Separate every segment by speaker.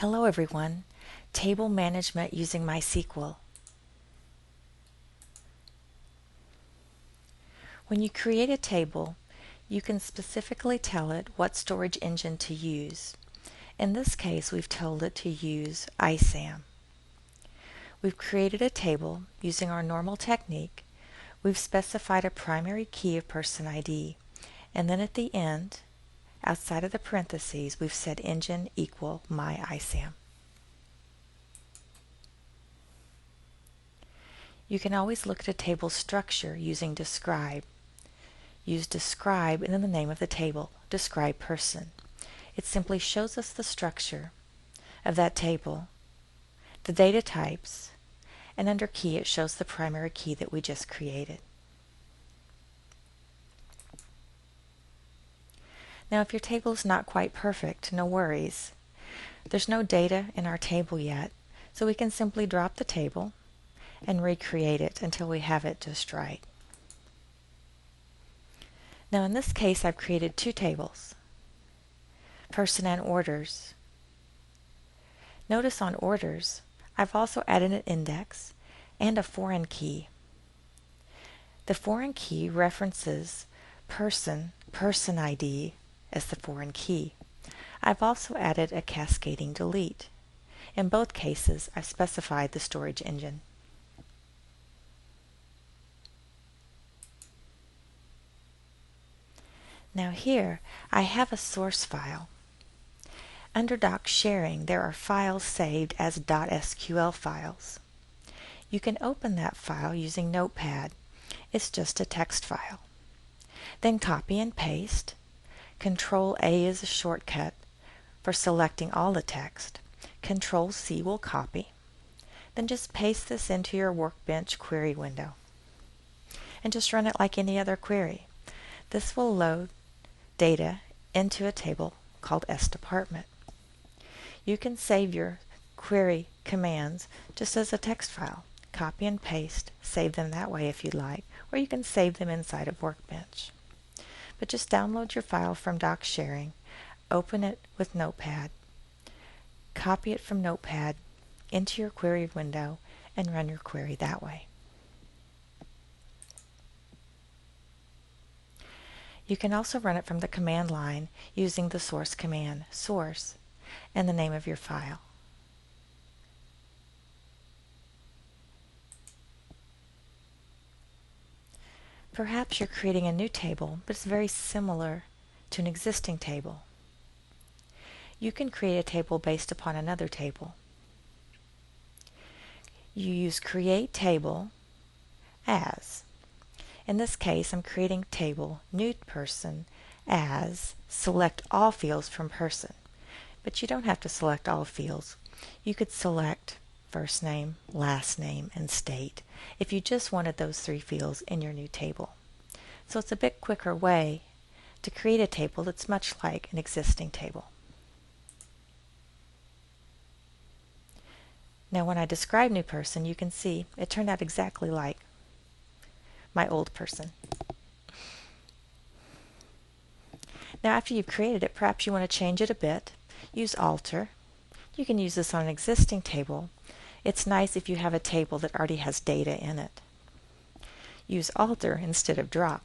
Speaker 1: Hello everyone, Table Management using MySQL. When you create a table, you can specifically tell it what storage engine to use. In this case, we've told it to use ISAM. We've created a table using our normal technique. We've specified a primary key of person ID, and then at the end, outside of the parentheses, we've set engine equal MyISAM. You can always look at a table structure using describe. Use describe and then the name of the table, describe person. It simply shows us the structure of that table, the data types, and under key it shows the primary key that we just created. Now if your table is not quite perfect, no worries. There's no data in our table yet, so we can simply drop the table and recreate it until we have it just right. Now in this case I've created two tables, person and orders. Notice on orders I've also added an index and a foreign key. The foreign key references person ID as the foreign key. I've also added a cascading delete. In both cases I've specified the storage engine. Now here I have a source file. Under doc sharing there are files saved as .sql files. You can open that file using Notepad. It's just a text file. Then copy and paste. Control A is a shortcut for selecting all the text. Control C will copy. Then just paste this into your Workbench query window. And just run it like any other query. This will load data into a table called sDepartment. You can save your query commands just as a text file. Copy and paste, save them that way if you'd like, or you can save them inside of Workbench. But just download your file from doc sharing, open it with Notepad, copy it from Notepad into your query window, and run your query that way. You can also run it from the command line using the source command, source, and the name of your file. Perhaps you're creating a new table, but it's very similar to an existing table. You can create a table based upon another table. You use create table as. In this case, I'm creating table new person as select all fields from person. But you don't have to select all fields. You could select first name, last name, and state if you just wanted those three fields in your new table. So it's a bit quicker way to create a table that's much like an existing table. Now when I describe new person, you can see it turned out exactly like my old person. Now after you've created it, perhaps you want to change it a bit. Use alter. You can use this on an existing table. It's nice if you have a table that already has data in it. Use alter instead of drop.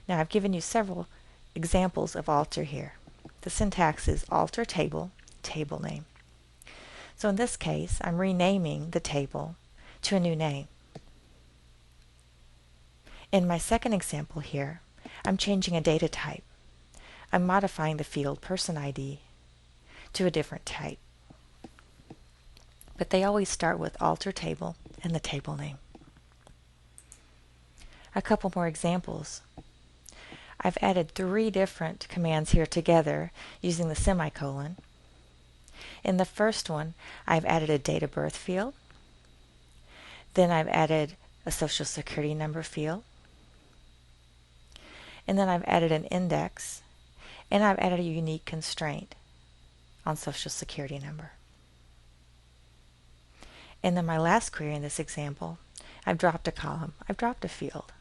Speaker 1: Now I've given you several examples of alter here. The syntax is alter table, table name. So in this case, I'm renaming the table to a new name. In my second example here, I'm changing a data type. I'm modifying the field person ID to a different type. But they always start with alter table and the table name. A couple more examples. I've added 3 different commands here together using the semicolon. In the first one, I've added a date of birth field. Then I've added a social security number field. And then I've added an index. And I've added a unique constraint on social security number. And then my last query in this example, I've dropped a column. I've dropped a field,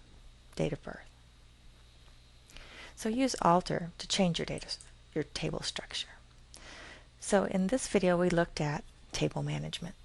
Speaker 1: date of birth. So use alter to change your table structure. So in this video we looked at table management.